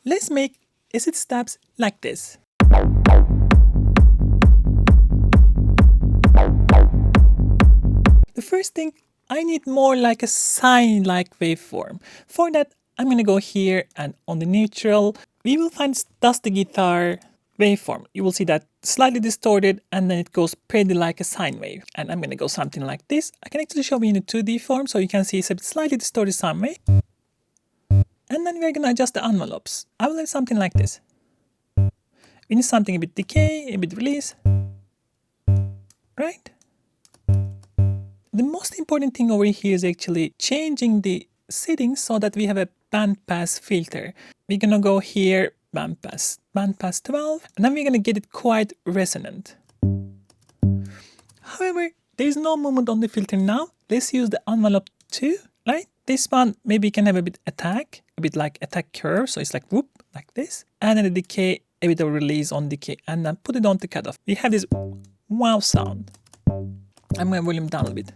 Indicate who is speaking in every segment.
Speaker 1: let's make acid steps like this. The first thing, I need more like a sine-like waveform. For that, I'm gonna go here and on the neutral, we will find dusty guitar waveform. You will see that slightly distorted and then it goes pretty like a sine wave. And I'm gonna go something like this. I can actually show you in a 2D form so you can see it's a slightly distorted sine wave. And then we're gonna adjust the envelopes. I will have something like this. We need something a bit decay, a bit release. Right? The most important thing over here is actually changing the settings so that we have a bandpass filter. We're gonna go here, bandpass 12, and then we're gonna get it quite resonant. However, there is no movement on the filter now. Let's use the envelope 2, right? This one maybe can have a bit attack, a bit like attack curve, so it's like whoop, like this. And then the decay, a bit of release on decay, and then put it on the cutoff. We have this wow sound. I'm gonna volume down a bit.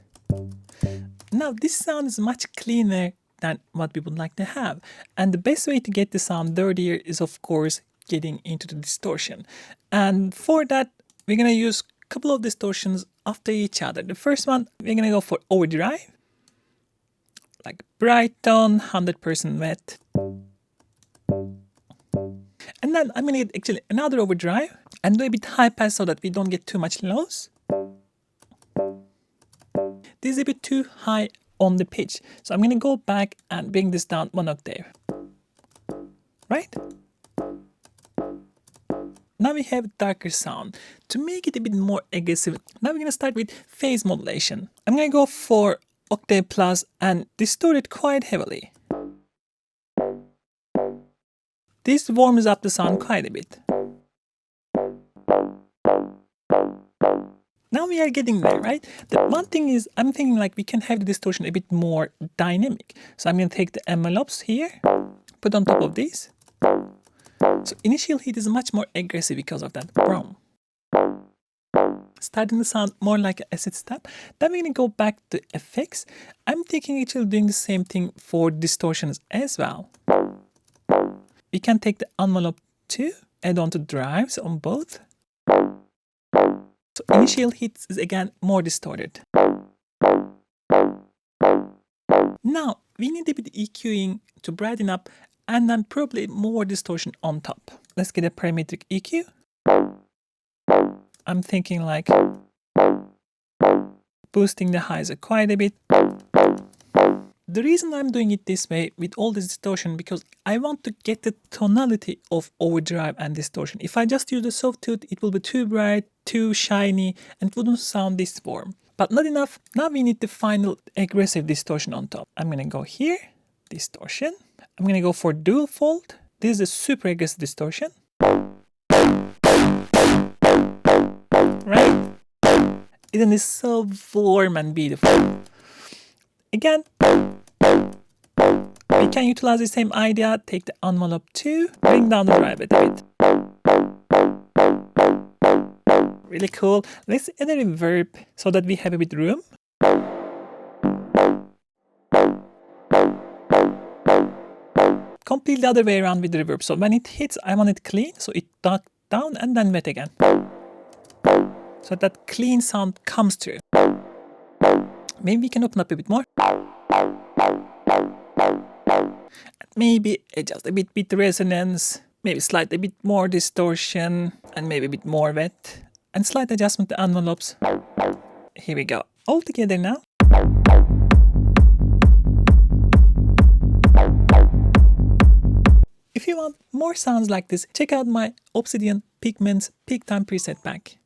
Speaker 1: Now this sound is much cleaner than what we would like to have. And the best way to get the sound dirtier is of course getting into the distortion. And for that, we're gonna use a couple of distortions after each other. The first one, we're gonna go for overdrive. Like Brighton, 100% wet. And then I'm gonna get actually another overdrive and do a bit high pass so that we don't get too much lows. This is a bit too high on the pitch. So I'm going to go back and bring this down 1 octave. Right? Now we have darker sound. To make it a bit more aggressive, now we're going to start with phase modulation. I'm going to go for octave plus and distort it quite heavily. This warms up the sound quite a bit. Now we are getting there, right? The one thing is, I'm thinking like we can have the distortion a bit more dynamic. So I'm going to take the envelopes here, put on top of these. So initial hit is much more aggressive because of that. Boom. Starting to sound more like an acid step. Then we're going to go back to effects. I'm thinking actually doing the same thing for distortions as well. We can take the envelope 2, add on to drives on both. So initial hits is again more distorted. Now we need a bit EQing to brighten up and then probably more distortion on top. Let's get a parametric EQ. I'm thinking like boosting the highs quite a bit. The reason I'm doing it this way with all this distortion because I want to get the tonality of overdrive and distortion. If I just use the soft tooth, it will be too bright, too shiny, and it wouldn't sound this warm. But not enough. Now we need the final aggressive distortion on top. I'm going to go here, distortion. I'm going to go for dual fold. This is a super aggressive distortion. Right? Isn't this so warm and beautiful? Again, we can utilize the same idea, take the envelope 2, bring down the drive a bit. Really cool. Let's add a reverb so that we have a bit room. Complete the other way around with the reverb. So when it hits, I want it clean, so it ducked down and then wet again. So that clean sound comes through. Maybe we can open up a bit more. Maybe adjust a bit with resonance. Maybe slight a bit more distortion. And maybe a bit more wet. And slight adjustment to envelopes. Here we go. All together now. If you want more sounds like this, check out my Obsidian Pigments Peak Time preset pack.